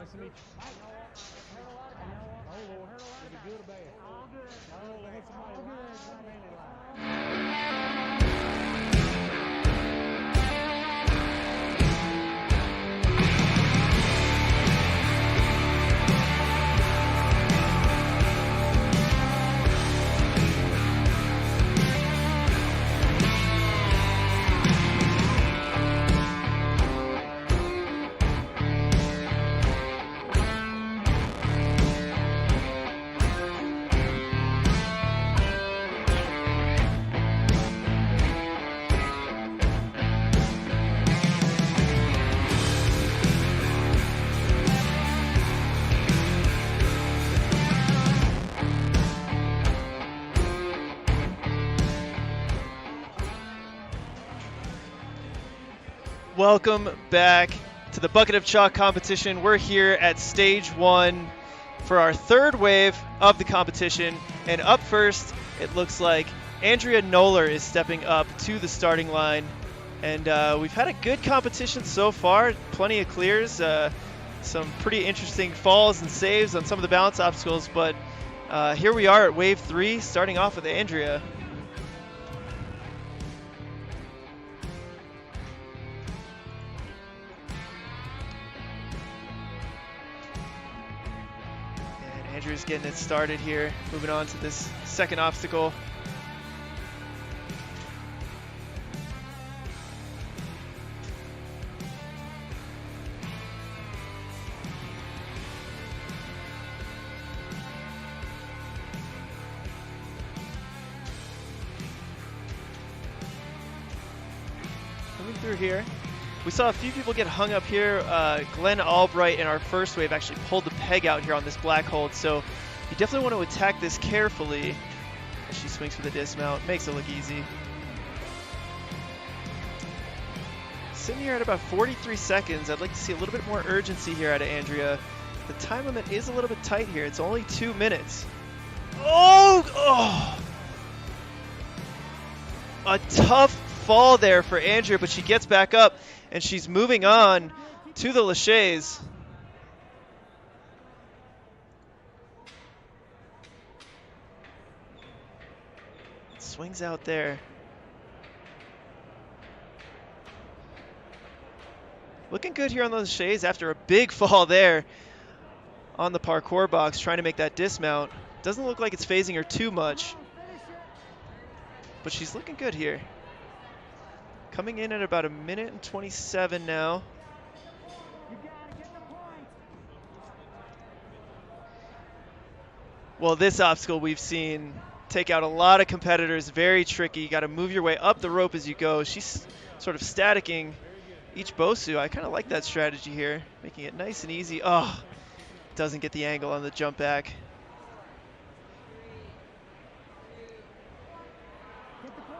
Nice to meet you. Oh, Lord. Is it good or bad? All good. Oh, hit somebody Welcome back to the Bucket of Chalk competition. We're here at stage 1 for our third wave of the competition. And up first, it looks like Andrea Noller is stepping up to the starting line. And we've had a good competition so far, plenty of clears, some pretty interesting falls and saves on some of the balance obstacles. But here we are at wave 3, starting off with Andrea. Andrew's getting it started here, moving on to this second obstacle. Coming through here. We saw a few people get hung up here. Glenn Albright in our first wave actually pulled the peg out here on this black hold, so you definitely want to attack this carefully as she swings for the dismount. Makes it look easy. Sitting here at about 43 seconds. I'd like to see a little bit more urgency here out of Andrea. The time limit is a little bit tight here. It's only 2 minutes. Oh! A tough fall there for Andrea, but she gets back up. And she's moving on to the laches. Swings out there. Looking good here on the laches after a big fall there on the parkour box, trying to make that dismount. Doesn't look like it's phasing her too much, but she's looking good here. Coming in at about 1:27 now. Well, this obstacle we've seen take out a lot of competitors. Very tricky. You got to move your way up the rope as you go. She's sort of staticking each Bosu. I kind of like that strategy here, making it nice and easy. Oh, doesn't get the angle on the jump back.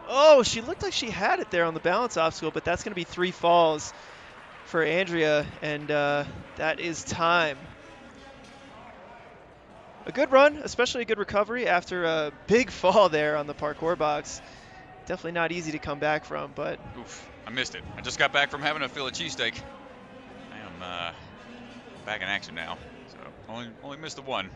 Oh, she looked like she had it there on the balance obstacle, but that's going to be 3 falls for Andrea, and that is time. A good run, especially a good recovery after a big fall there on the parkour box. Definitely not easy to come back from, but... Oof, I missed it. I just got back from having a Philly cheesesteak. I am back in action now, so only missed the one.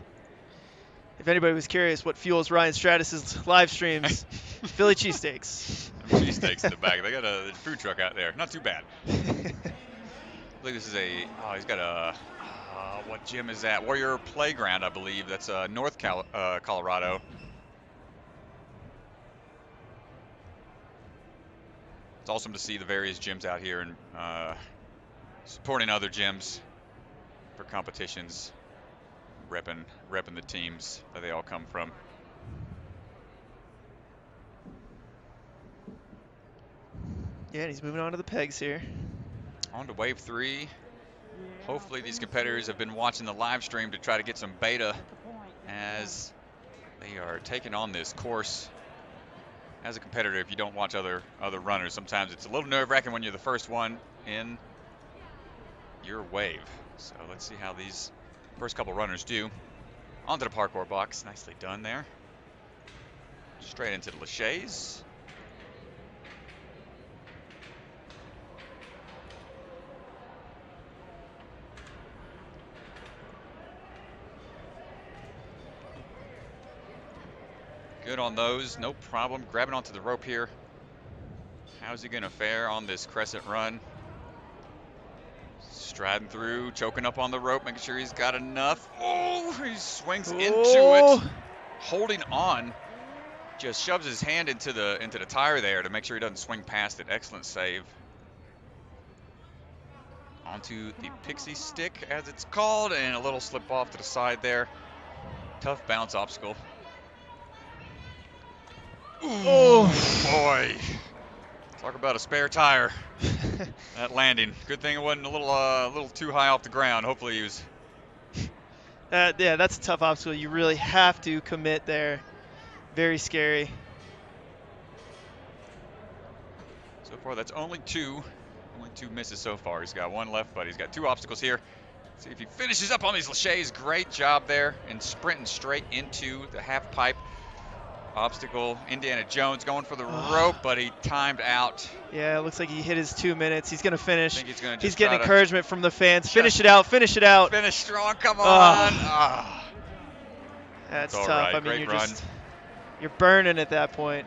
If anybody was curious what fuels Ryan Stratus's live streams, Philly cheesesteaks. Cheesesteaks in the back. They got a food truck out there. Not too bad. I believe this is he's got a, what gym is that? Warrior Playground, I believe. That's North Colorado. It's awesome to see the various gyms out here and supporting other gyms for competitions. Repping the teams that they all come from. Yeah, and he's moving on to the pegs here. On to wave 3. Hopefully these competitors have been watching the live stream to try to get some beta as they are taking on this course. As a competitor, if you don't watch other runners, sometimes it's a little nerve-wracking when you're the first one in your wave. So let's see how these first couple runners do. Onto the parkour box. Nicely done there. Straight into the laches. Good on those, no problem. Grabbing onto the rope here. How's he gonna fare on this crescent run? Striding through, choking up on the rope, making sure he's got enough. Oh, he swings into it, holding on. Just shoves his hand into the tire there to make sure he doesn't swing past it. Excellent save. Onto the pixie stick, as it's called, and a little slip off to the side there. Tough bounce obstacle. Ooh, oh boy! Talk about a spare tire. That landing. Good thing it wasn't a little too high off the ground. Hopefully he was. Yeah, that's a tough obstacle. You really have to commit there. Very scary. So far, that's only two misses so far. He's got one left, but he's got 2 obstacles here. See if he finishes up on these laches. Great job there, and sprinting straight into the half pipe obstacle. Indiana Jones going for the rope, but he timed out. Yeah, it looks like he hit his 2 minutes. He's going to finish. I think he's going to he's getting encouragement from the fans. Finish it out. Finish it out. Finish strong. Come on. That's all tough. right. I mean, Great you're burning at that point.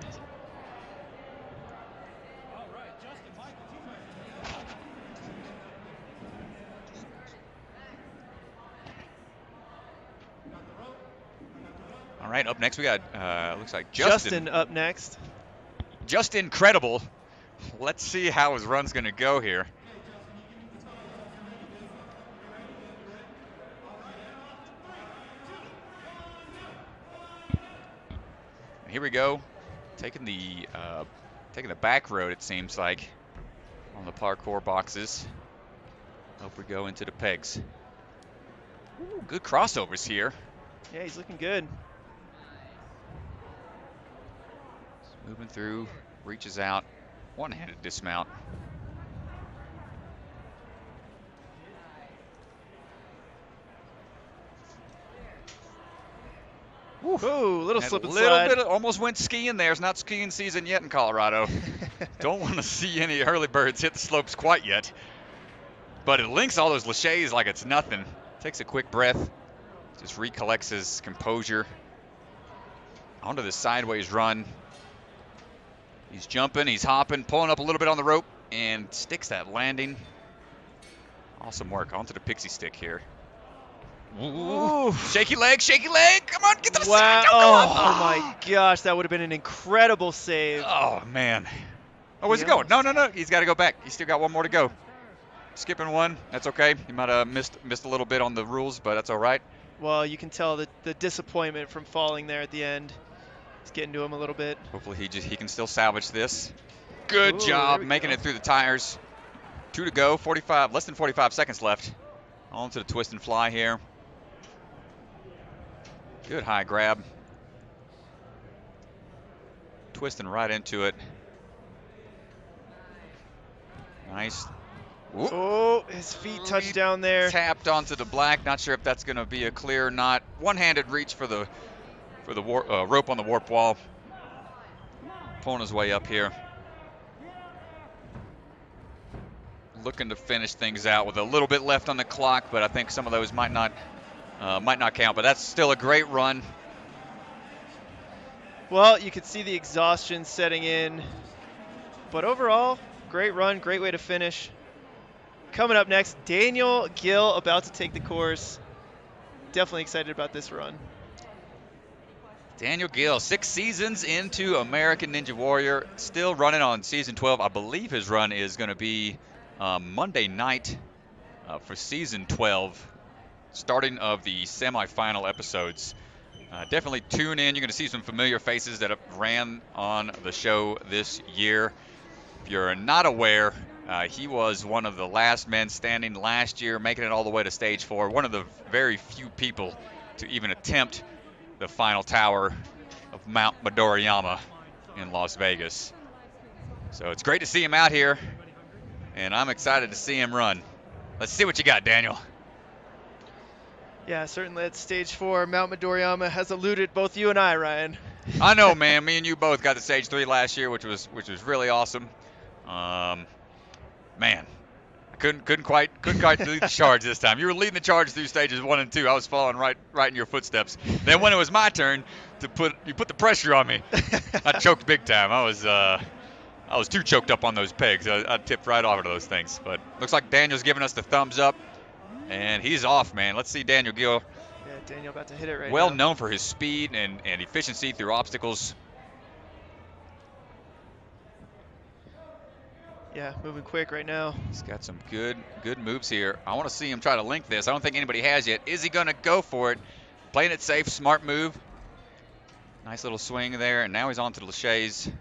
All right, up next we got, looks like Justin up next. Just incredible. Let's see how his run's going to go here. Here we go, taking the back road, it seems like, on the parkour boxes. Hope we go into the pegs. Ooh, good crossovers here. Yeah, he's looking good. Moving through, reaches out, one-handed dismount. Ooh, little slip and slide. A little bit, almost went skiing there. It's not skiing season yet in Colorado. Don't want to see any early birds hit the slopes quite yet. But it links all those laches like it's nothing. Takes a quick breath, just recollects his composure. Onto the sideways run. He's jumping, he's hopping, pulling up a little bit on the rope, and sticks that landing. Awesome work. Onto the pixie stick here. Ooh. Shaky leg, come on, get to the side. Oh my gosh, that would have been an incredible save. Oh man. Oh, where's he going? No, he's got to go back. He's still got one more to go. Skipping one, that's okay. He might have missed a little bit on the rules, but that's all right. Well, you can tell the disappointment from falling there at the end. It's getting to him a little bit. Hopefully he can still salvage this. Good job making it through the tires. 2 to go, less than 45 seconds left. On to the twist and fly here. Good high grab. Twisting right into it. Nice. Whoop. Oh, his feet touched down there. Tapped onto the black. Not sure if that's going to be a clear or not. One-handed reach for the rope on the warp wall. Pulling his way up here. Looking to finish things out with a little bit left on the clock, but I think some of those might not count. But that's still a great run. Well, you could see the exhaustion setting in. But overall, great run, great way to finish. Coming up next, Daniel Gill about to take the course. Definitely excited about this run. Daniel Gill, 6 seasons into American Ninja Warrior, still running on season 12. I believe his run is going to be Monday night for season 12, starting of the semifinal episodes. Definitely tune in. You're going to see some familiar faces that have ran on the show this year. If you're not aware, he was one of the last men standing last year, making it all the way to stage 4. One of the very few people to even attempt the final tower of Mount Midoriyama in Las Vegas. So it's great to see him out here, and I'm excited to see him run. Let's see what you got, Daniel. Yeah, certainly at stage 4, Mount Midoriyama has eluded both you and I, Ryan. I know, man. Me and you both got to stage 3 last year, which was really awesome. Man, I couldn't quite lead the charge this time. You were leading the charge through stages 1 and 2. I was following right in your footsteps. Then when it was my turn you put the pressure on me. I choked big time. I was too choked up on those pegs. I tipped right off of those things. But looks like Daniel's giving us the thumbs up, and he's off, man. Let's see Daniel Gill. Yeah, Daniel about to hit it right well now. known for his speed and efficiency through obstacles. Yeah, moving quick right now. He's got some good moves here. I want to see him try to link this. I don't think anybody has yet. Is he going to go for it? Playing it safe, smart move. Nice little swing there, and now he's on to the Lachey's.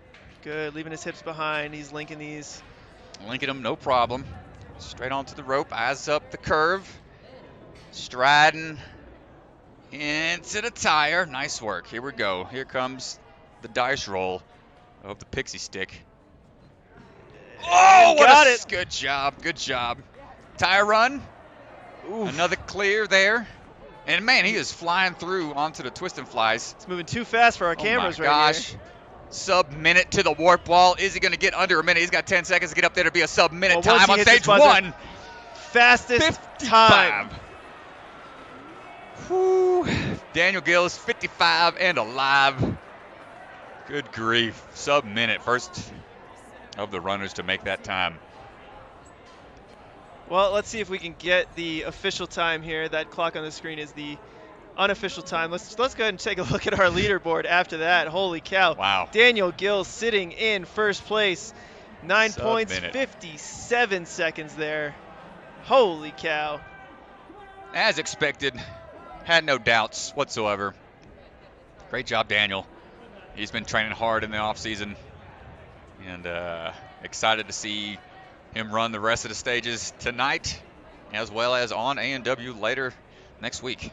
Good, leaving his hips behind. He's linking these. Linking them, no problem. Straight onto the rope, eyes up the curve. Striding into the tire. Nice work. Here we go. Here comes the dice roll of the pixie stick. Oh, got it. Good job. Good job. Tire run. Oof. Another clear there. And, man, he is flying through onto the twist and flies. It's moving too fast for our cameras right here. Sub-minute to the warp wall. Is he going to get under a minute? He's got 10 seconds to get up there to be a sub-minute time on stage one. Fastest 55. time. Whew. Daniel Gill is 55 and alive. Good grief. Sub-minute. First of the runners to make that time. Well, let's see if we can get the official time here. That clock on the screen is the unofficial time. Let's go ahead and take a look at our leaderboard after that. Holy cow. Wow. Daniel Gill sitting in first place. 9 points, Sub-minute. 57 seconds there. Holy cow. As expected. Had no doubts whatsoever. Great job, Daniel. He's been training hard in the offseason. And excited to see him run the rest of the stages tonight, as well as on A&W later next week.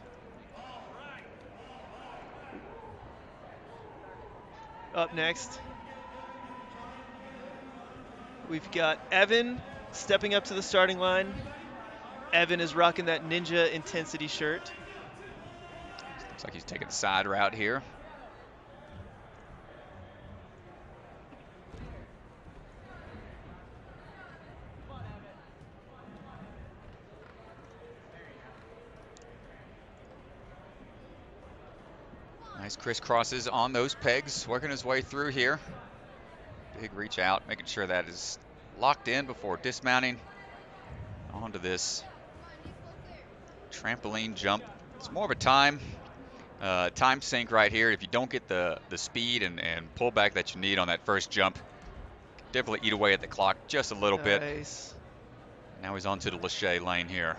Up next, we've got Evan stepping up to the starting line. Evan is rocking that Ninja Intensity shirt. Looks like he's taking the side route here. Nice crisscrosses on those pegs, working his way through here. Big reach out, making sure that is locked in before dismounting onto this trampoline jump. It's more of a time sink right here. If you don't get the speed and pullback that you need on that first jump, definitely eat away at the clock just a little bit. Now he's onto the Lachey lane here.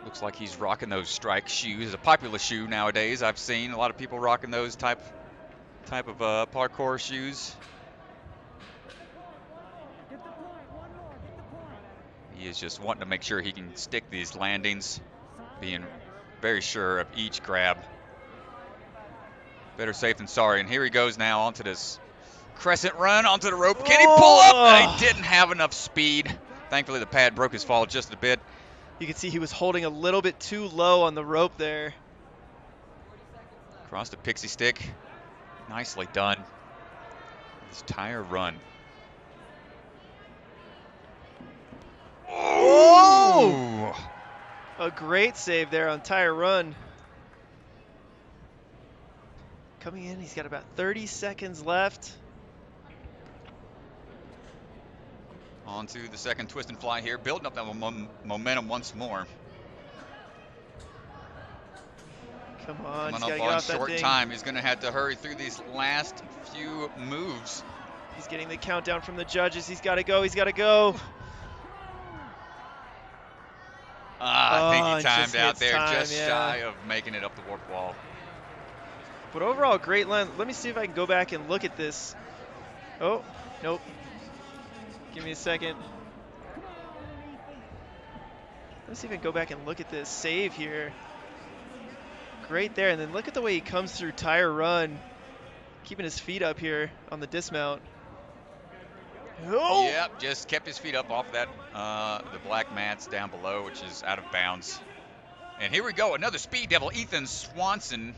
Looks like he's rocking those strike shoes. It's a popular shoe nowadays. I've seen a lot of people rocking those type of parkour shoes. He is just wanting to make sure he can stick these landings, being very sure of each grab. Better safe than sorry. And here he goes now onto this crescent run onto the rope. Can he pull up? He didn't have enough speed. Thankfully, the pad broke his fall just a bit. You can see he was holding a little bit too low on the rope there. Across the pixie stick. Nicely done. This tire run. Oh! A great save there on tire run. Coming in, he's got about 30 seconds left. On to the second twist and fly here, building up that momentum once more. Come on, Coming up on short time. He's going to have to hurry through these last few moves. He's getting the countdown from the judges. He's got to go. He's got to go. I think he timed out there just shy of making it up the warp wall. But overall, great line. Let me see if I can go back and look at this. Oh, nope. Give me a second. Let's see if I can go back and look at this save here. Great there, and then look at the way he comes through tire run, keeping his feet up here on the dismount. Oh! Yep, just kept his feet up off that the black mats down below, which is out of bounds. And here we go, another speed devil. Ethan Swanson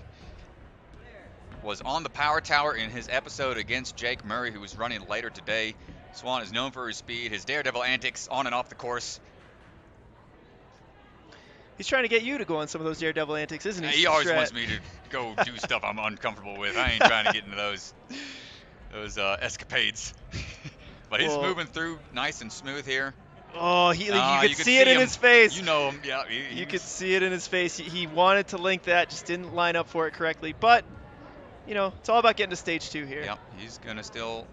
was on the power tower in his episode against Jake Murray, who was running later today. Swan is known for his speed, his daredevil antics on and off the course. He's trying to get you to go on some of those daredevil antics, isn't he? He always Strat? wants me to go do stuff I'm uncomfortable with. I ain't trying to get into those escapades. But he's moving through nice and smooth here. Oh, you could see it in his face. You know him, yeah. You could see it in his face. He wanted to link that, just didn't line up for it correctly. But, you know, it's all about getting to stage 2 here. Yep, he's going to still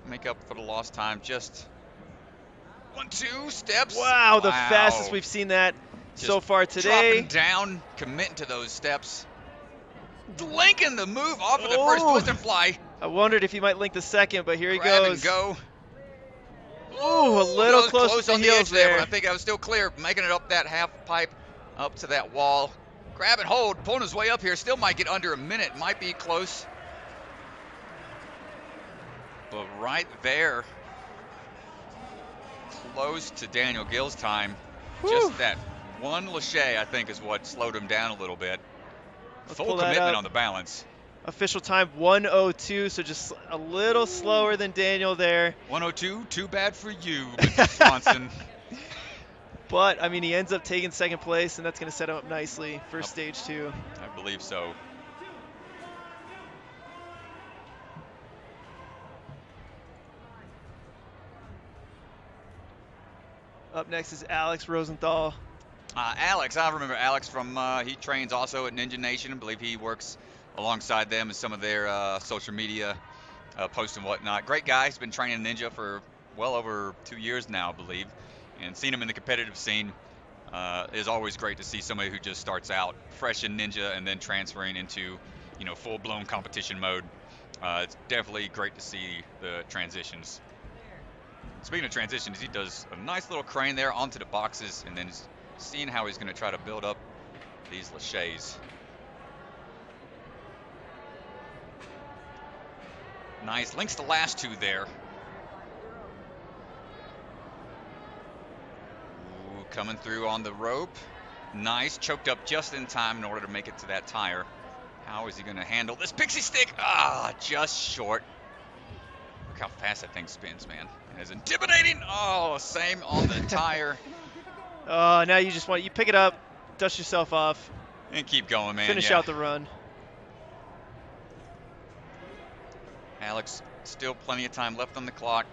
make up for the lost time. Just 1-2 steps. Wow, the fastest we've seen that so far today. Dropping down, committing to those steps. Linking the move off of the first twist and fly. I wondered if he might link the second, but here he Grab goes. And go. Ooh, a little close to on the the heels edge there, there. but I think I was still clear, making it up that half pipe, up to that wall. Grab and hold, pulling his way up here. Still might get under a minute, might be close. But right there, close to Daniel Gill's time. Whew. Just that one lâché, I think, is what slowed him down a little bit. Full commitment on the balance. Official time 1:02, so just a little slower than Daniel there. 1:02, too bad for you, Mr. Swanson. But, I mean, he ends up taking second place, and that's going to set him up nicely for stage 2. I believe so. Up next is Alex Rosenthal. Alex, I remember Alex from, he trains also at Ninja Nation. I believe he works alongside them in some of their social media posts and whatnot. Great guy. He's been training Ninja for well over 2 years now, I believe. And seeing him in the competitive scene is always great to see somebody who just starts out fresh in Ninja and then transferring into, you know, full-blown competition mode. It's definitely great to see the transitions. Speaking of transitions, he does a nice little crane there onto the boxes, and then seeing how he's going to try to build up these lâchés. Nice, links the last two there. Ooh, coming through on the rope. Nice, choked up just in time in order to make it to that tire. How is he going to handle this pixie stick? Ah, just short. Look how fast that thing spins, man. It is intimidating. Oh, same on the tire. Now you just you pick it up, dust yourself off, and keep going, man. Finish out the run. Alex, still plenty of time left on the clock.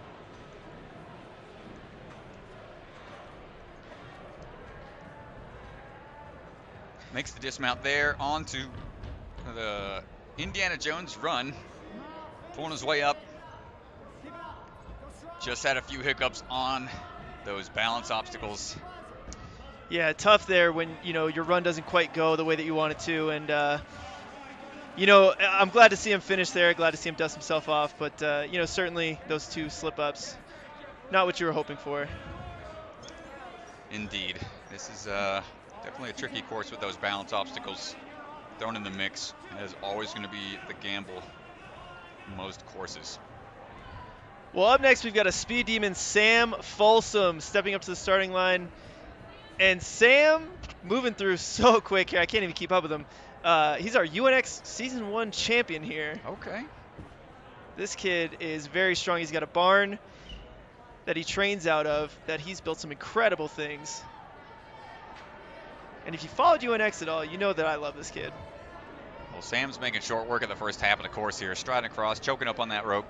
Makes the dismount there onto the Indiana Jones run, pulling his way up. Just had a few hiccups on those balance obstacles. Yeah, tough there when, you know, your run doesn't quite go the way that you want it to. And, you know, I'm glad to see him finish there. Glad to see him dust himself off. But, you know, certainly those two slip-ups, not what you were hoping for. Indeed. This is definitely a tricky course with those balance obstacles thrown in the mix. It is always going to be the gamble in most courses. Well, up next, we've got a speed demon, Sam Folsom, stepping up to the starting line. And Sam moving through so quick here. I can't even keep up with him. He's our UNX Season 1 champion here. Okay. This kid is very strong. He's got a barn that he trains out of, that he's built some incredible things. And if you followed UNX at all, you know that I love this kid. Well, Sam's making short work of the first half of the course here. Striding across, choking up on that rope.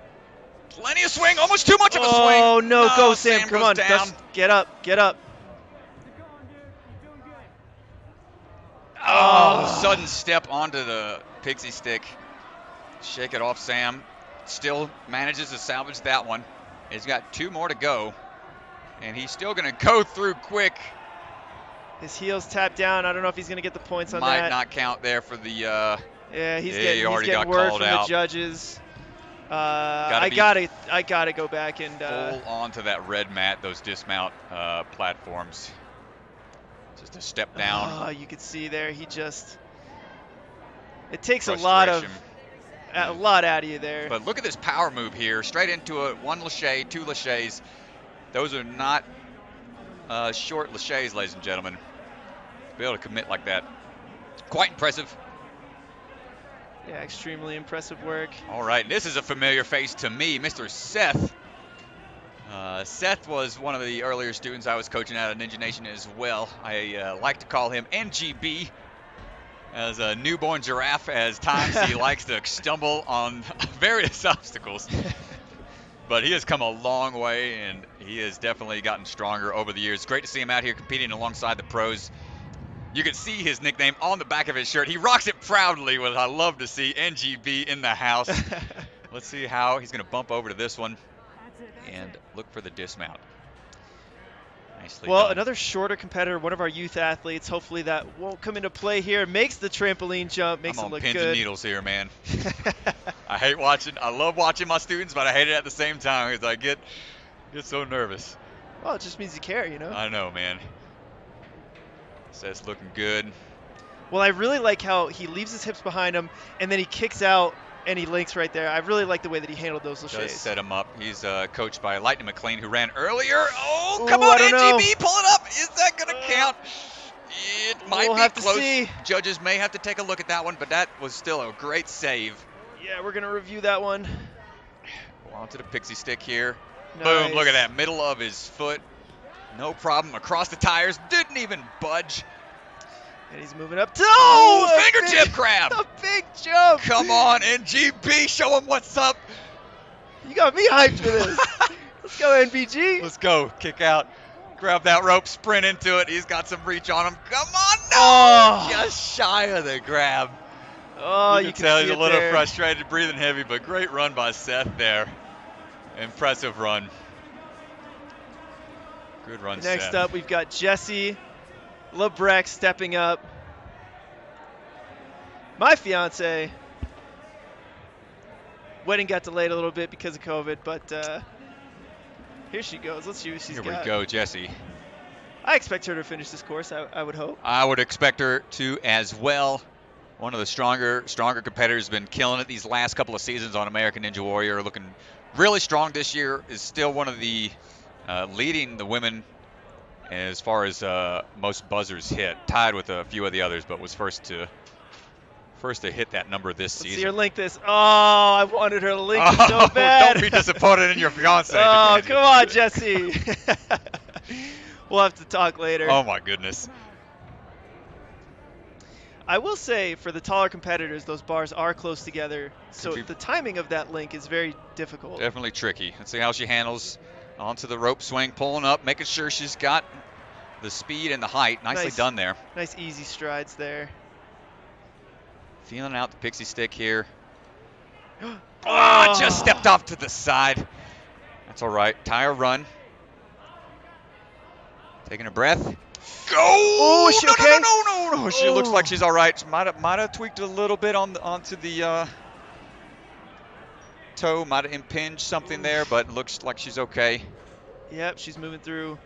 Plenty of swing, almost too much of a swing. Oh, no, go Sam, come on. Get up, get up. Oh, sudden step onto the pixie stick. Shake it off, Sam. Still manages to salvage that one. He's got two more to go, and he's still going to go through quick. His heels tapped down. I don't know if he's going to get the points on that. Might not count there for the. Yeah, he's getting word from the judges. I gotta go back and full onto that red mat, those dismount platforms. Just a step down. Oh, you could see there. He just. It takes a lot out of you there. But look at this power move here, straight into a one lâché, two lâchés. Those are not short lâchés, ladies and gentlemen. To be able to commit like that, quite impressive. Yeah, extremely impressive work. All right, this is a familiar face to me, Mr. Seth. Seth was one of the earlier students I was coaching out of Ninja Nation as well. I like to call him NGB. As a newborn giraffe, as times he likes to stumble on various obstacles. But he has come a long way, and he has definitely gotten stronger over the years. Great to see him out here competing alongside the pros. You can see his nickname on the back of his shirt. He rocks it proudly, which I love to see. NGB in the house. Let's see how he's going to bump over to this one and look for the dismount. Nicely Well, done. another shorter competitor, one of our youth athletes. Hopefully that won't come into play here. Makes the trampoline jump, makes I'm it on look pins good. and needles here, man. I love watching my students, but I hate it at the same time because I get so nervous. Well, it just means you care, you know? I know, man. Seth's looking good. Well, I really like how he leaves his hips behind him, and then he kicks out, and he links right there. I really like the way that he handled those Does laches. set him up. He's coached by Lightning McLean, who ran earlier. Oh, Ooh, come on, I don't know. NGB, pull it up. Is that going to count? It might We'll be have to close. see. Judges may have to take a look at that one, but that was still a great save. Yeah, we're going to review that one. Onto the pixie stick here. Nice. Boom, look at that. Middle of his foot. No problem. Across the tires. Didn't even budge. And he's moving up to Oh, fingertip grab. A big jump. Come on, NGB. Show him what's up. You got me hyped for this. Let's go, NBG. Let's go. Kick out. Grab that rope. Sprint into it. He's got some reach on him. Come on. No. Oh. Just shy of the grab. Oh, you can tell see he's a it little there. frustrated, breathing heavy, but great run by Seth there. Impressive run. Good run, Next Seth. up, we've got Jesse Labreck stepping up. My fiance. Wedding got delayed a little bit because of COVID, but here she goes. Let's see what she's Here got. we go, Jesse. I expect her to finish this course, I would hope. I would expect her to as well. One of the stronger competitors, been killing it these last couple of seasons on American Ninja Warrior, looking really strong this year. Is still one of the leading the women as far as most buzzers hit, tied with a few of the others, but was first to hit that number this Let's season. see her link this. Oh, I wanted her to link it so bad. Don't be disappointed in your fiance. Oh, come on, Jesse. We'll have to talk later. Oh my goodness. I will say, for the taller competitors, those bars are close together, so the timing of that link is very difficult. Definitely tricky. Let's see how she handles onto the rope swing, pulling up, making sure she's got the speed and the height. Nicely done there. Nice easy strides there. Feeling out the pixie stick here. Oh, just stepped off to the side. That's all right. Tire run. Taking a breath. Go! Oh, is she okay? No. She looks like she's all right. She might have tweaked a little bit onto the toe. Might have impinged something there, but looks like she's okay. Yep, she's moving through.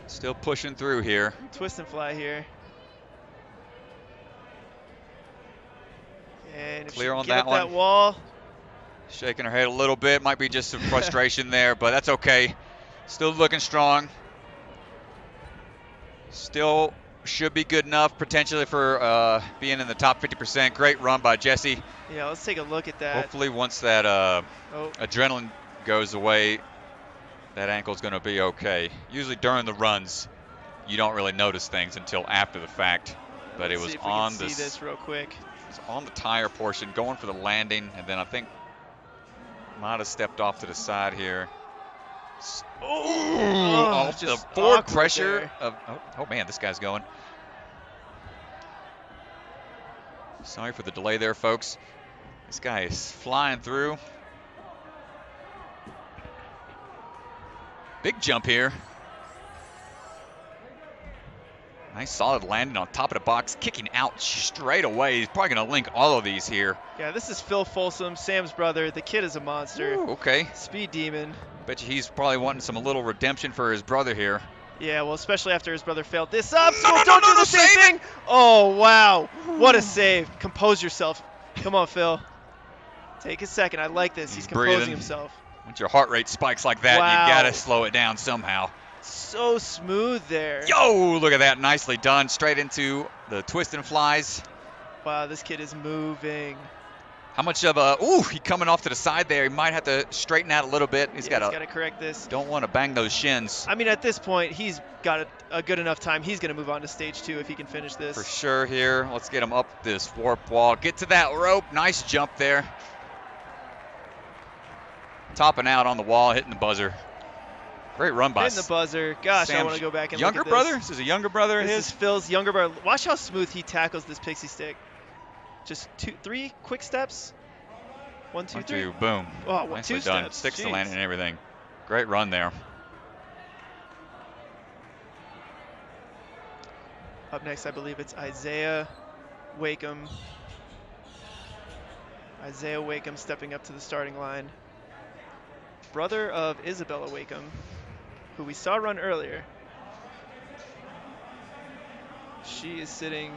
Still pushing through here. Twist and fly here. And if Clear she on can get that up that one. wall. Shaking her head a little bit. Might be just some frustration there, but that's okay. Still looking strong. Still should be good enough potentially for being in the top 50%. Great run by Jesse. Yeah, let's take a look at that. Hopefully once that adrenaline goes away, that ankle's going to be okay. Usually during the runs, you don't really notice things until after the fact. But it was on see this real quick. It was on the tire portion, going for the landing, and then I think might have stepped off to the side here. Oh, the forward pressure of oh man, this guy's going. Sorry for the delay there, folks. This guy is flying through. Big jump here. Nice solid landing on top of the box, kicking out straight away. He's probably going to link all of these here. Yeah, this is Phil Folsom, Sam's brother. The kid is a monster. Ooh, okay. Speed demon. Bet you he's probably wanting a little redemption for his brother here. Yeah, well, especially after his brother failed this up. Don't do the same thing. Oh, wow. What a save. Compose yourself. Come on, Phil. Take a second. I like this. He's composing breathing. himself. Once your heart rate spikes like that, Wow. you got to slow it down somehow. So smooth there. Yo, look at that. Nicely done. Straight into the twist and flies. Wow, this kid is moving. How much of a, ooh, he coming off to the side there. He might have to straighten out a little bit. He's got to correct this. Don't want to bang those shins. I mean, at this point, he's got a good enough time. He's going to move on to stage 2 if he can finish this. For sure here. Let's get him up this warp wall. Get to that rope. Nice jump there. Topping out on the wall, hitting the buzzer. Great run by Hitting the buzzer. Gosh, Sam's I want to go back and younger look at brother? This is a younger brother of his? This is Phil's younger brother. Watch how smooth he tackles this pixie stick. Just 3 quick steps. 1, 2, 3. Boom. Oh, nicely 2 done. steps. Sticks Jeez. the landing and everything. Great run there. Up next, I believe it's Isaiah Wacombe. Isaiah Wacombe stepping up to the starting line. Brother of Isabella Wacombe, who we saw run earlier. She is sitting.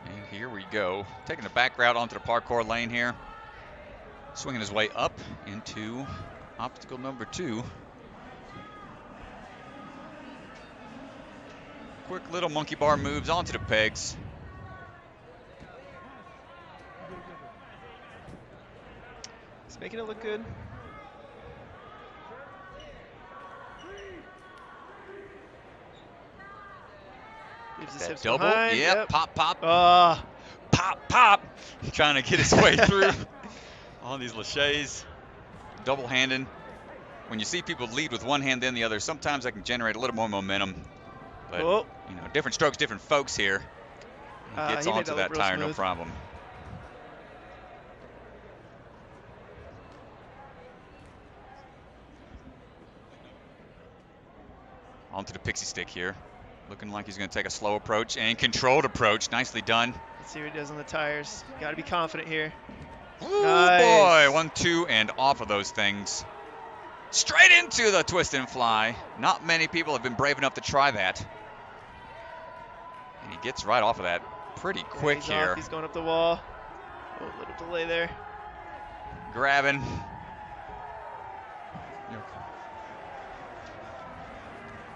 And here we go. Taking the back route onto the parkour lane here. Swinging his way up into obstacle number 2. Quick little monkey bar moves onto the pegs. He's making it look good. Leaves his hips Double. behind. Yep. Pop, pop. Pop, pop. Trying to get his way through on these laches. Double handed. When you see people lead with one hand then the other, sometimes that can generate a little more momentum. But, you know, different strokes, different folks here. He gets onto that tire, no problem. Onto the pixie stick here. Looking like he's going to take a slow approach and controlled approach. Nicely done. Let's see what he does on the tires. Got to be confident here. Ooh, nice. Boy. 1, 2, and off of those things. Straight into the twist and fly. Not many people have been brave enough to try that. And he gets right off of that pretty quick he's here. Off. He's going up the wall. Oh, a little delay there. Grabbing.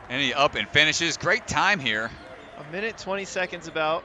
And he up and finishes. Great time here. 1 minute, 20 seconds about.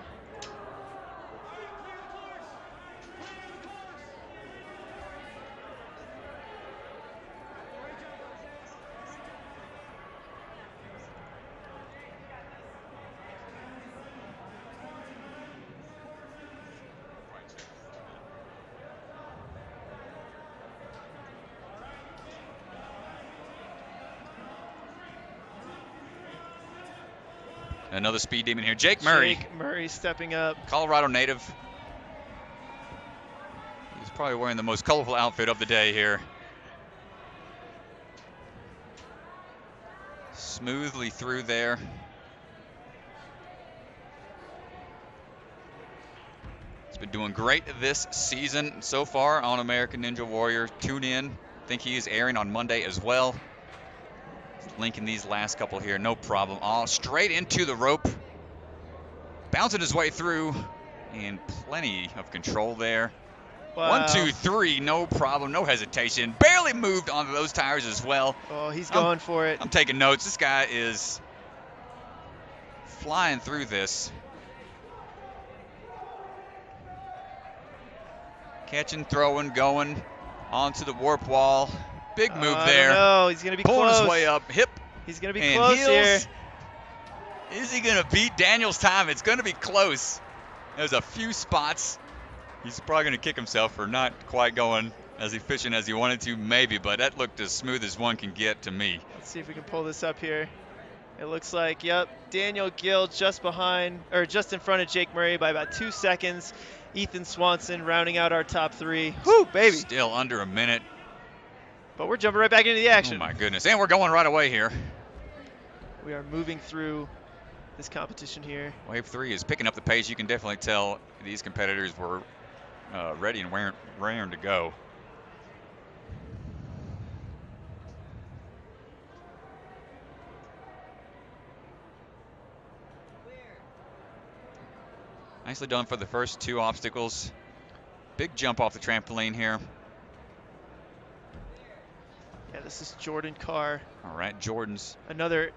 Another speed demon here. Jake Murray. Jake Murray stepping up. Colorado native. He's probably wearing the most colorful outfit of the day here. Smoothly through there. He's been doing great this season so far on American Ninja Warrior. Tune in. I think he is airing on Monday as well. Linking these last couple here, no problem. All straight into the rope. Bouncing his way through. And plenty of control there. Wow. 1, 2, 3, no problem, no hesitation. Barely moved onto those tires as well. Oh, he's going for it. I'm taking notes. This guy is flying through this. Catching, throwing, going onto the warp wall. Big move there. No, he's going to be pulling close. His way up, hip. He's going to be close here. Is he going to beat Daniel's time? It's going to be close. There's a few spots. He's probably going to kick himself for not quite going as efficient as he wanted to, maybe, but that looked as smooth as one can get to me. Let's see if we can pull this up here. It looks like, yep, Daniel Gill just behind, or just in front of Jake Murray by about 2 seconds. Ethan Swanson rounding out our top 3. Whoo, baby. Still under a minute. But we're jumping right back into the action. Oh, my goodness. And we're going right away here. We are moving through this competition here. Wave 3 is picking up the pace. You can definitely tell these competitors were ready and raring to go. Nicely done for the first 2 obstacles. Big jump off the trampoline here. Yeah, this is Jordan Carr. All right, Jordan's. Another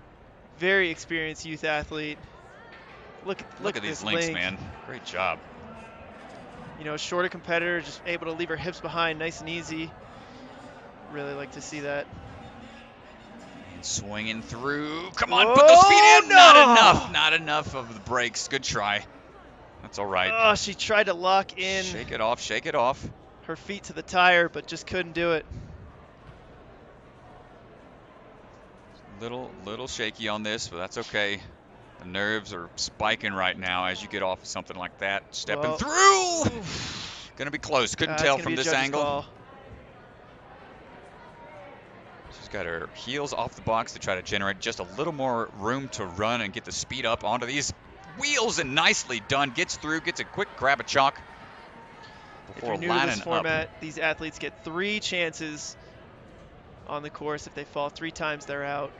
very experienced youth athlete. Look at these this links, link. man. Great job. You know, shorter competitor, just able to leave her hips behind, nice and easy. Really like to see that. And swinging through. Come on, Whoa, put those feet in. no! Not enough. Not enough of the brakes. Good try. That's all right. Oh, she tried to lock in. Shake it off. Shake it off. Her feet to the tire, but just couldn't do it. Little shaky on this, but that's okay. The nerves are spiking right now as you get off of something like that. Stepping through. Gonna be close. Couldn't tell from this angle. Call. She's got her heels off the box to try to generate just a little more room to run and get the speed up onto these wheels, and nicely done. Gets through, gets a quick grab of chalk before if you're new to this format, up. These athletes get 3 chances on the course. If they fall 3 times, they're out.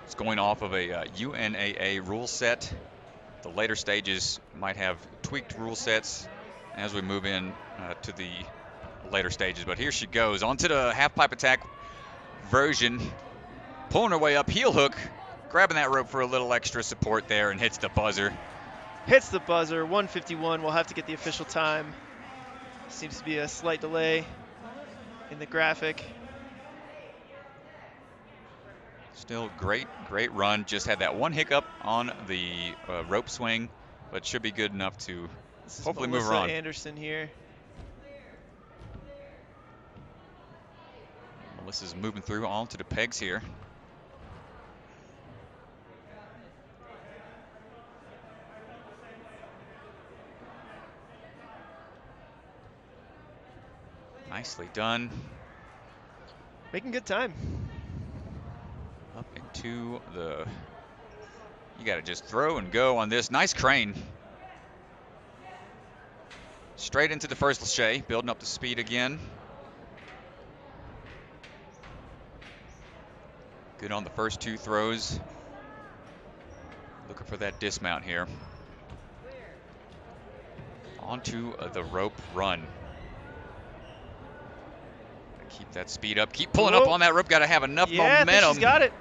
It's going off of a UNAA rule set. The later stages might have tweaked rule sets as we move in to the later stages. But here she goes onto the half pipe attack version, pulling her way up, heel hook, grabbing that rope for a little extra support there, and hits the buzzer. Hits the buzzer, 1:51. We'll have to get the official time. Seems to be a slight delay in the graphic. Still great run. Just had that one hiccup on the rope swing, but should be good enough to hopefully move her on. Anderson here. Melissa's moving through all to the pegs here. Nicely done. Making good time. Up into the, you got to just throw and go on this. Nice crane. Straight into the first lache, building up the speed again. Good on the first 2 throws. Looking for that dismount here. Onto the rope run. Keep that speed up. Keep pulling up on that rope. Got to have enough momentum. Yeah, she's got it.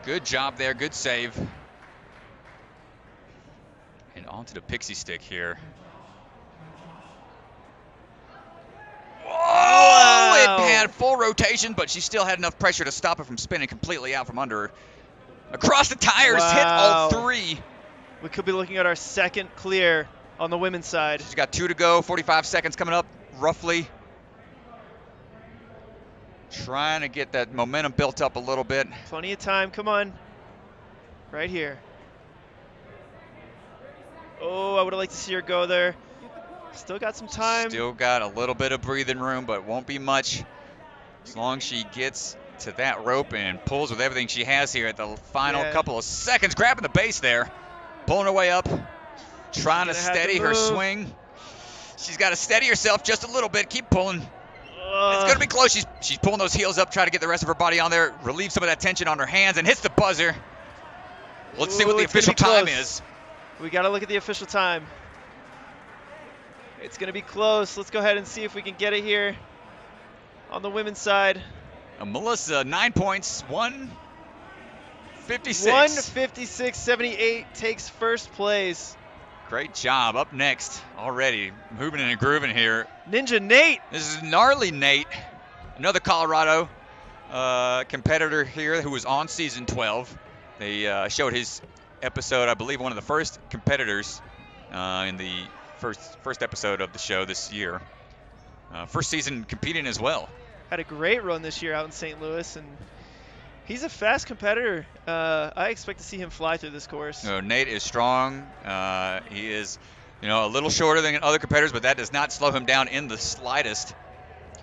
Good job there. Good save. And onto the pixie stick here. Whoa! Wow. It had full rotation, but she still had enough pressure to stop it from spinning completely out from under her. Across the tires, hit all 3. We could be looking at our second clear on the women's side. She's got 2 to go. 45 seconds coming up, roughly. Trying to get that momentum built up a little bit. Plenty of time. Come on. Right here. Oh, I would have liked to see her go there. Still got some time. Still got a little bit of breathing room, but won't be much. As long as she gets to that rope and pulls with everything she has here at the final couple of seconds. Grabbing the base there. Pulling her way up. Trying to steady her swing. She's got to steady herself just a little bit. Keep pulling. It's going to be close. She's pulling those heels up, trying to get the rest of her body on there, relieve some of that tension on her hands, and hits the buzzer. Let's see what the official time is. We got to look at the official time. It's going to be close. Let's go ahead and see if we can get it here on the women's side. Melissa, 9 points, 156. 156.78 takes first place. Great job. Up next, already moving and grooving here. Ninja Nate. This is gnarly Nate, another Colorado competitor here who was on season 12. They showed his episode, I believe, one of the first competitors in the first episode of the show this year. First season competing as well. Had a great run this year out in St. Louis, and he's a fast competitor. I expect to see him fly through this course. Nate is strong. He is, a little shorter than other competitors, but that does not slow him down in the slightest.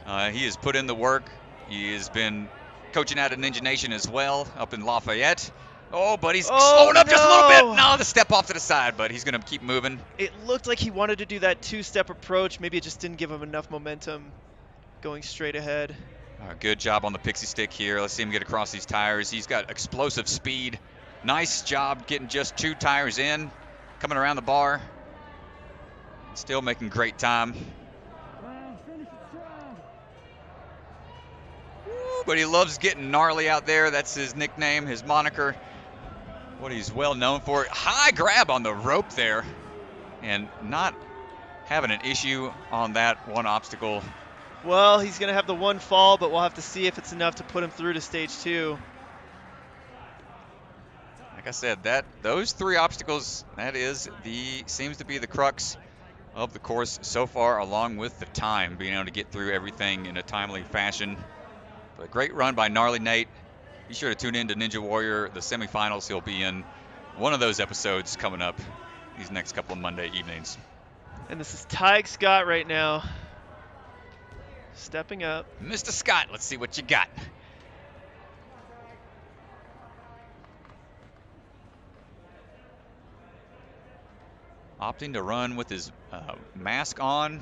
He has put in the work. He has been coaching out at Ninja Nation as well, up in Lafayette. Oh, but he's slowing up just a little bit. No, the step off to the side, but he's going to keep moving. It looked like he wanted to do that 2-step approach. Maybe it just didn't give him enough momentum going straight ahead. Good job on the pixie stick here. Let's see him get across these tires. He's got explosive speed. Nice job getting just 2 tires in, coming around the bar. Still making great time. But he loves getting gnarly out there. That's his nickname, his moniker. what he's well known for. High grab on the rope there, and not having an issue on that one obstacle. Well, he's going to have the one fall, but we'll have to see if it's enough to put him through to stage 2. Like I said, those 3 obstacles, seems to be the crux of the course so far, along with the time, being able to get through everything in a timely fashion. But a great run by Gnarly Nate. Be sure to tune in to Ninja Warrior, the semifinals. He'll be in one of those episodes coming up these next couple of Monday evenings. And this is Tig Scott right now, stepping up. Mr. Scott, let's see what you got. Opting to run with his mask on.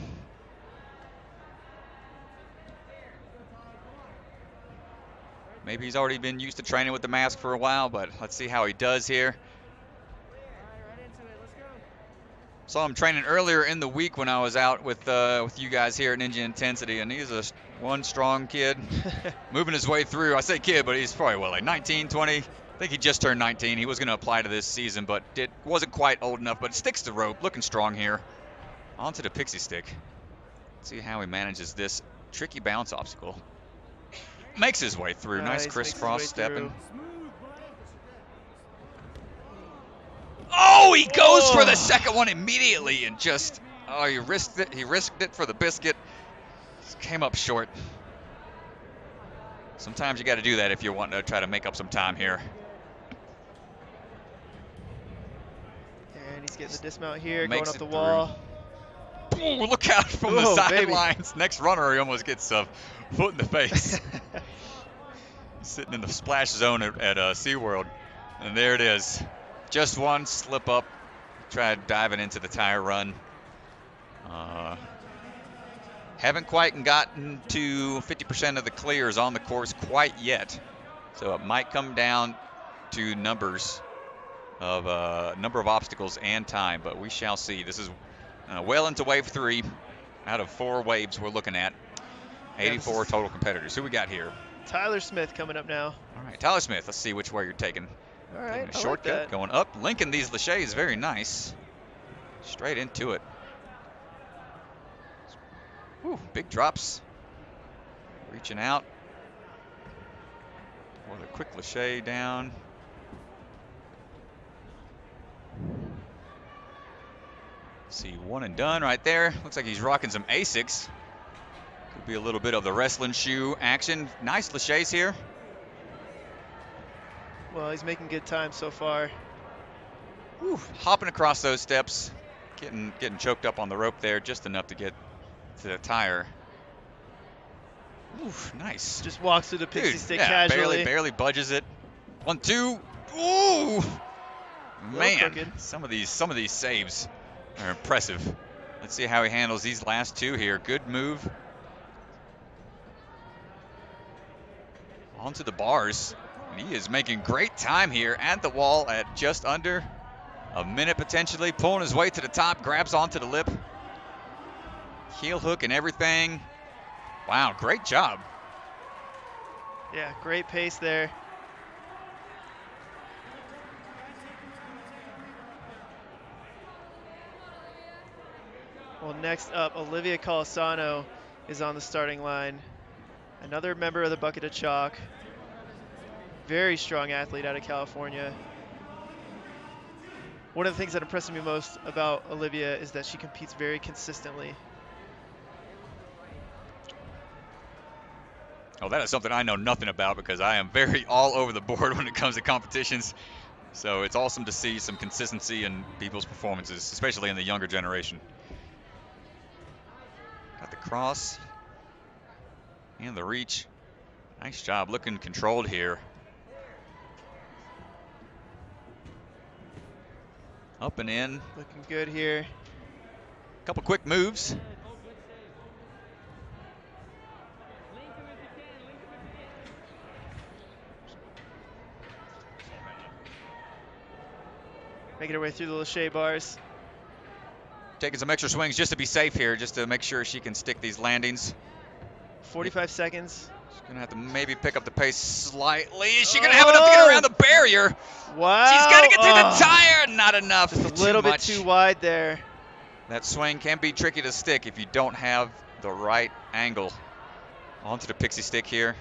Maybe he's already been used to training with the mask for a while, but let's see how he does here. Saw him training earlier in the week when I was out with you guys here at Ninja Intensity, and he's one strong kid, moving his way through. I say kid, but he's probably, like 19, 20. I think he just turned 19. He was going to apply to this season, but wasn't quite old enough, but sticks to rope, looking strong here. Onto the pixie stick. Let's see how he manages this tricky bounce obstacle. Makes his way through. Nice crisscross stepping. Oh, he goes for the second one immediately and just, he risked it. He risked it for the biscuit. Just came up short. Sometimes you got to do that if you want to try to make up some time here. And he's getting the dismount here, Makes going up the it wall. Oh, look out from the sidelines. Next runner, he almost gets a foot in the face. Sitting in the splash zone at SeaWorld. And there it is. Just one slip up. Tried diving into the tire run. Haven't quite gotten to 50% of the clears on the course quite yet. So it might come down to numbers of number of obstacles and time, but we shall see. This is well into wave 3 out of 4 waves we're looking at. 84 total competitors. Who we got here? Tyler Smith coming up now. All right, Tyler Smith. Let's see which way you're taking. All right, Taking a shortcut, like going up, linking these laches, very nice. Straight into it. Whew, big drops. Reaching out. With a quick lache down. See, one and done right there. Looks like he's rocking some Asics. Could be a little bit of the wrestling shoe action. Nice laches here. Well, he's making good time so far. Whew, hopping across those steps. Getting choked up on the rope there, just enough to get to the tire. Ooh, nice. Just walks through the pixie stick yeah, casually. barely budges it. 1, 2. Ooh, man! Crooked. Some of these saves are impressive. Let's see how he handles these last 2 here. Good move. Onto the bars. And he is making great time here at the wall at just under a minute potentially. Pulling his way to the top, grabs onto the lip. Heel hook and everything. Wow, great job. Yeah, great pace there. Well, next up, Olivia Colisano is on the starting line. Another member of the Bucket of Chalk. Very strong athlete out of California. One of the things that impresses me most about Olivia is that she competes very consistently. Oh, that is something I know nothing about because I am very all over the board when it comes to competitions. So it's awesome to see some consistency in people's performances, especially in the younger generation. Got the cross and the reach. Nice job, looking controlled here. Up and in. Looking good here. Couple quick moves. Making her way through the lache bars. Taking some extra swings just to be safe here, just to make sure she can stick these landings. 45 seconds. She's gonna have to maybe pick up the pace slightly. Is she gonna have enough to get around the barrier? Wow. She's gotta get through the tire. Not enough. Just a little bit too wide there. That swing can be tricky to stick if you don't have the right angle. Onto the pixie stick here.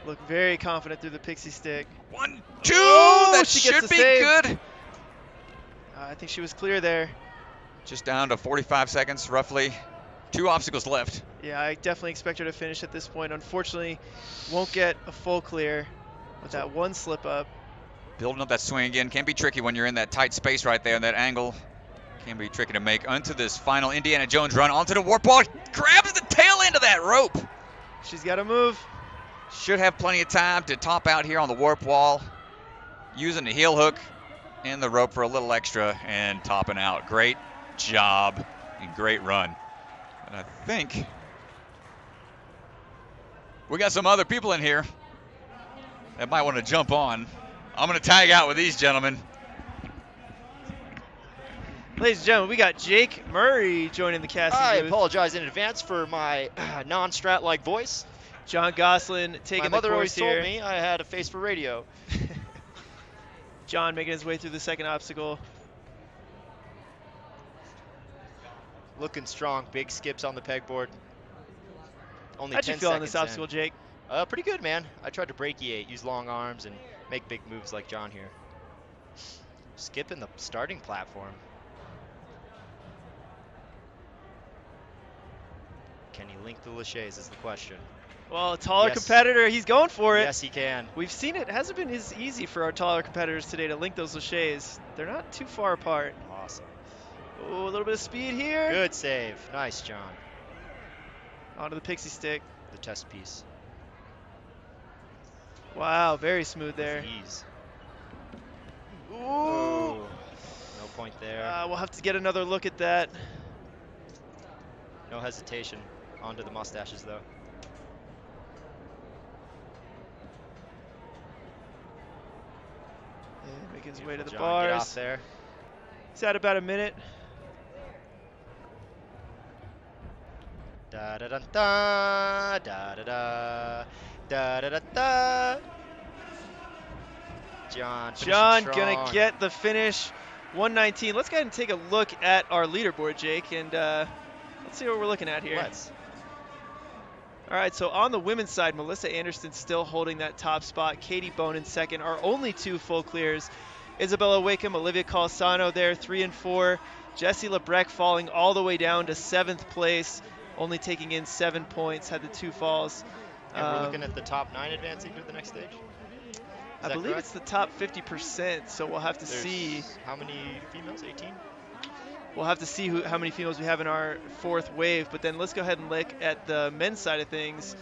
Look very confident through the pixie stick. 1, 2. Oh, that she gets should the be save. good. I think she was clear there. Just down to 45 seconds, roughly. 2 obstacles left. Yeah, I definitely expect her to finish at this point. Unfortunately, won't get a full clear with that one slip up. Building up that swing again can be tricky when you're in that tight space right there. That angle can be tricky to make. Onto this final Indiana Jones run. Onto the warp wall. Grabs the tail end of that rope. She's got to move. Should have plenty of time to top out here on the warp wall. Using the heel hook and the rope for a little extra and topping out. Great job and great run. And I think we got some other people in here that might want to jump on. I'm going to tag out with these gentlemen. Ladies and gentlemen, we got Jake Murray joining the casting I booth. apologize in advance for my non-strat-like voice. John Goslin taking My the mother course always here. told me I had a face for radio. John making his way through the second obstacle. Looking strong. Big skips on the pegboard. Only How'd 10 you feel on seconds this obstacle, in. Jake? Pretty good, man. I tried to brachiate, use long arms, and make big moves like John here. Skipping the starting platform. Can he link the laches is the question. Well, a taller Yes. competitor, he's going for it. Yes, he can. We've seen it hasn't been as easy for our taller competitors today to link those laches. They're not too far apart. Awesome. Oh, a little bit of speed here. Good save. Nice, John. Onto the pixie stick. The test piece. Wow, very smooth there. With ease. Ooh. Oh, no point there. We'll have to get another look at that. No hesitation. Onto the mustaches, though. Yeah, making his way to the John, bars. get off there. He's at about a minute. Da da da da da da da da da da da. John Gonna get the finish. 119. Let's go ahead and take a look at our leaderboard, Jake, and let's see what we're looking at here. Let's. All right, so on the women's side, Melissa Anderson still holding that top spot. Katie Bone in second. Our only 2 full clears. Isabella Wacombe, Olivia Colisano there, 3 and 4. Jessie Labreck falling all the way down to 7th place, only taking in 7 points, had the 2 falls. And we're looking at the top 9 advancing to the next stage? I believe correct? it's the top 50%, so we'll have to see. How many females? 18? We'll have to see how many females we have in our 4th wave. But then let's go ahead and look at the men's side of things.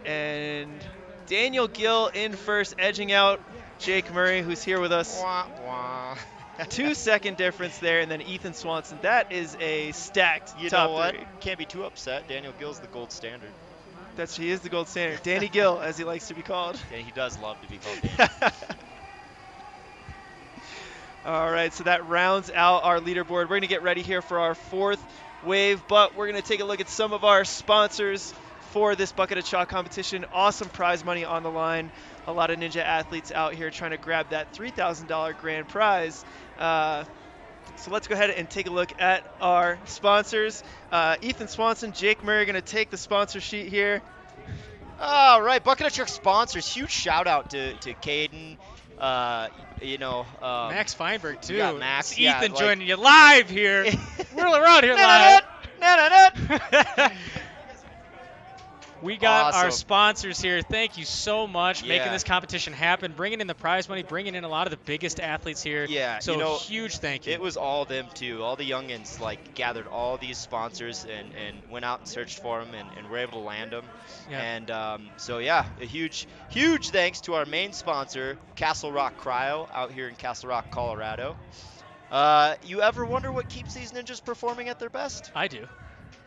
And Daniel Gill in first, edging out Jake Murray, who's here with us. Wah, wah. 2-second difference there, and then Ethan Swanson. That is a stacked You top know what? 3. Can't be too upset. Daniel Gill's the gold standard. He is the gold standard. Danny Gill, as he likes to be called. Yeah, he does love to be called Danny. All right, so that rounds out our leaderboard. We're going to get ready here for our 4th wave, but we're going to take a look at some of our sponsors for this Bucket of Chalk competition. Awesome prize money on the line. A lot of ninja athletes out here trying to grab that $3,000 grand prize. So let's go ahead and take a look at our sponsors. Ethan Swanson, Jake Murray are going to take the sponsor sheet here. All right, Bucket of Chalk sponsors. Huge shout out to Caden. Max Feinberg, too. We got Max. It's yeah, Ethan like- joining you live here. We're around here live. We got our Awesome. sponsors here. Thank you so much making Yeah. this competition happen, bringing in the prize money, bringing in a lot of the biggest athletes here. Yeah, So huge thank you. It was all them too. All the youngins gathered all these sponsors and went out and searched for them and were able to land them. Yeah. And a huge thanks to our main sponsor, Castle Rock Cryo, out here in Castle Rock, Colorado. You ever wonder what keeps these ninjas performing at their best? I do.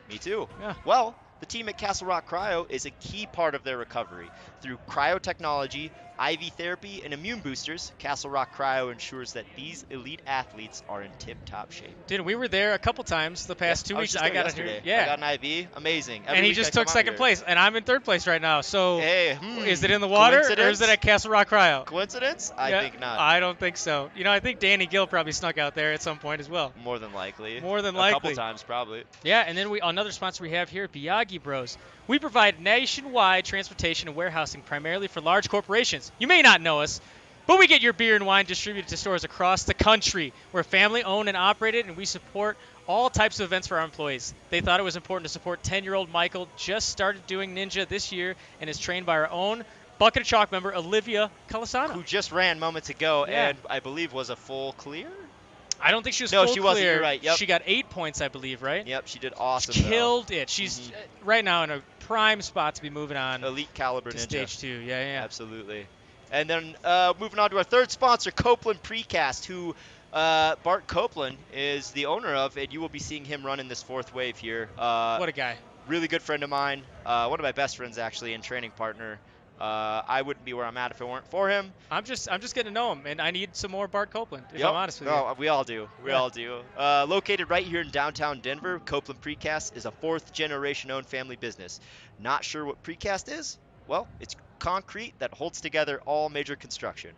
Me too. Yeah. Well, the team at Castle Rock Cryo is a key part of their recovery. Through cryo technology, IV therapy, and immune boosters, Castle Rock Cryo ensures that these elite athletes are in tip-top shape. Dude, we were there a couple times the past 2 I was weeks. just I there got yesterday. it here. Yeah. I got an IV. Amazing. Every And he week just I come took out second here. place, and I'm in third place right now. So Hey, is it in the water, or is it at Castle Rock Cryo? Coincidence? I Yeah, think not. I don't think so. You know, I think Danny Gill probably snuck out there at some point as well. More than likely. More than A likely. couple times, probably. Yeah, and then another sponsor we have here, Biagi Bros. We provide nationwide transportation and warehousing primarily for large corporations. You may not know us, but we get your beer and wine distributed to stores across the country. We're family owned and operated, and we support all types of events for our employees. They thought it was important to support 10-year-old Michael, just started doing Ninja this year and is trained by our own Bucket of Chalk member, Olivia Colisano. Who just ran moments ago Yeah. and I believe was a full clear? I don't think she was No, full she wasn't. clear. You're right. Yep. She got 8 points, I believe, right? Yep, she did awesome. Killed it. She's right now in a prime spot to be moving on Elite caliber to ninja. stage 2. Yeah. Absolutely. And then moving on to our third sponsor, Copeland Precast, who Bart Copeland is the owner of, and you will be seeing him run in this fourth wave here. What a guy. Really good friend of mine, one of my best friends actually, and training partner. I wouldn't be where I'm at if it weren't for him. I'm just getting to know him, and I need some more Bart Copeland, if I'm honest with you. No, we all do. We all do. Located right here in downtown Denver, Copeland Precast is a fourth-generation owned family business. Not sure what precast is? Well, it's concrete that holds together all major construction.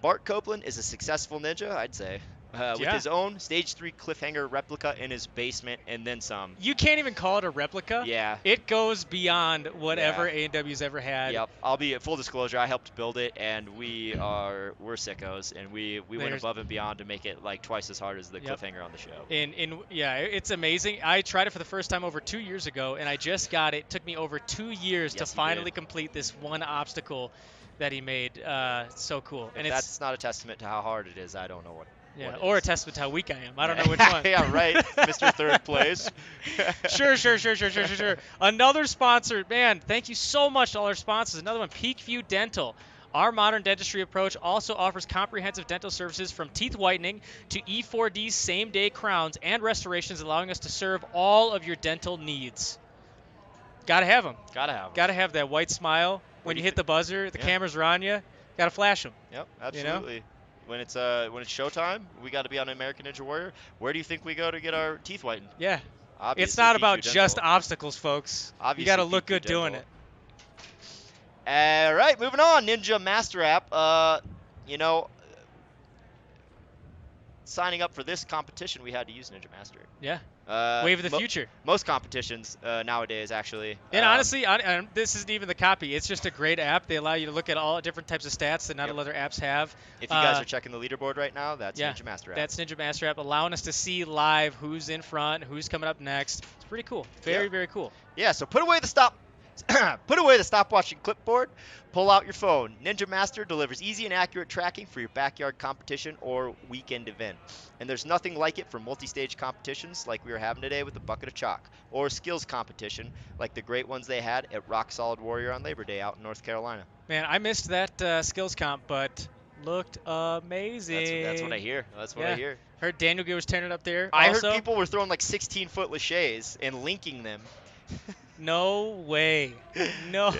Bart Copeland is a successful ninja, I'd say, with his own Stage 3 cliffhanger replica in his basement and then some. You can't even call it a replica. Yeah. It goes beyond whatever A&W's ever had. Yep. I'll be full disclosure. I helped build it, and we're sickos, and we went above and beyond to make it like twice as hard as the cliffhanger on the show. Yeah, it's amazing. I tried it for the first time over 2 years ago, and I just got it. It took me over 2 years to finally complete this one obstacle that he made. So cool. If that's not a testament to how hard it is, I don't know what. Yeah, or a testament to how weak I am. I don't know which one. Yeah, right, Mr. Third Place. Sure. Another sponsor, man, thank you so much to all our sponsors. Another one, Peakview Dental. Our modern dentistry approach also offers comprehensive dental services from teeth whitening to E4D same-day crowns and restorations, allowing us to serve all of your dental needs. Gotta have them. Gotta have that white smile. When you hit the buzzer, the cameras are on you. Gotta flash them. Yep, absolutely. You know? When it's showtime, we got to be on American Ninja Warrior. Where do you think we go to get our teeth whitened? Yeah. Obviously, it's not about Peakview just Dental. obstacles, folks. Obviously, you got to look Peakview good Dental. doing it. All right, moving on. Ninja Master App. Signing up for this competition, we had to use Ninja Master. Yeah. Wave of the future. Most competitions nowadays, actually. And honestly, this isn't even the copy. It's just a great app. They allow you to look at all different types of stats that not all other apps have. If you guys are checking the leaderboard right now, that's Ninja Master App. That's Ninja Master App, allowing us to see live who's in front, who's coming up next. It's pretty cool. Very cool. Yeah, so put away the stopwatch and clipboard. Pull out your phone. Ninja Master delivers easy and accurate tracking for your backyard competition or weekend event. And there's nothing like it for multi-stage competitions like we were having today with the Bucket of Chalk, or skills competition like the great ones they had at Rock Solid Warrior on Labor Day out in North Carolina. Man, I missed that skills comp, but looked amazing. That's what I hear. That's what I hear. Heard Daniel Gill was tearing it up there. I heard people were throwing like 16-foot laches and linking them. No way. No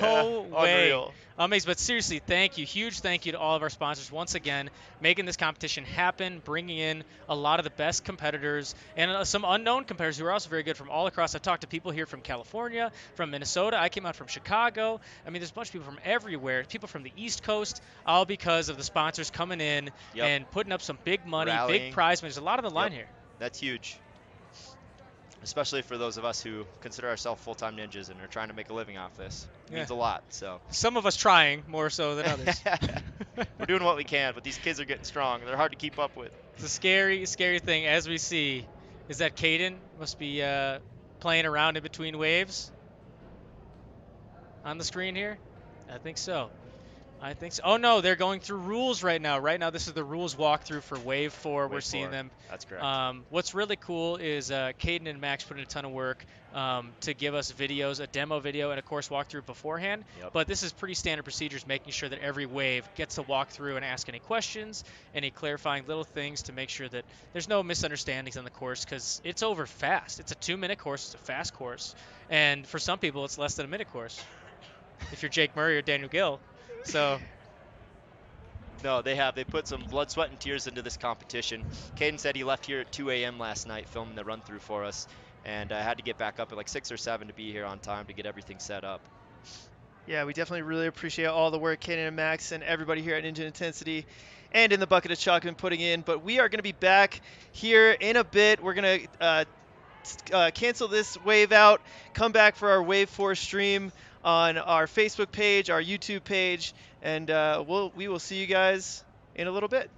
way. Unreal. Amazing. But seriously, thank you. Huge thank you to all of our sponsors once again, making this competition happen, bringing in a lot of the best competitors and some unknown competitors who are also very good from all across. I've talked to people here from California, from Minnesota. I came out from Chicago. I mean, there's a bunch of people from everywhere, people from the East Coast, all because of the sponsors coming in and putting up some big money, big prize money. There's a lot on the line here. That's huge. Especially for those of us who consider ourselves full-time ninjas and are trying to make a living off this. It means a lot. So some of us trying more so than others. We're doing what we can, but these kids are getting strong. They're hard to keep up with. It's a scary thing, as we see, is that Caden must be playing around in between waves on the screen here. I think so. Oh, no, they're going through rules right now. Right now, this is the rules walkthrough for Wave 4. We're seeing them. That's correct. What's really cool is Caden and Max put in a ton of work to give us videos, a demo video, and, of course, walkthrough beforehand. But this is pretty standard procedures, making sure that every wave gets to walk through and ask any questions, any clarifying little things to make sure that there's no misunderstandings on the course, because it's over fast. It's a 2-minute course. It's a fast course. And for some people, it's less than a minute course if you're Jake Murray or Daniel Gill. So No, they have. They put some blood, sweat, and tears into this competition. Caden said he left here at 2 a.m. last night filming the run-through for us, and I had to get back up at like 6 or 7 to be here on time to get everything set up. Yeah, we definitely really appreciate all the work Kaden and Max and everybody here at Ninja Intensity and in the Bucket of Chalk have been putting in. But we are going to be back here in a bit. We're going to cancel this wave out, come back for our Wave 4 stream on our Facebook page, our YouTube page, and we will see you guys in a little bit.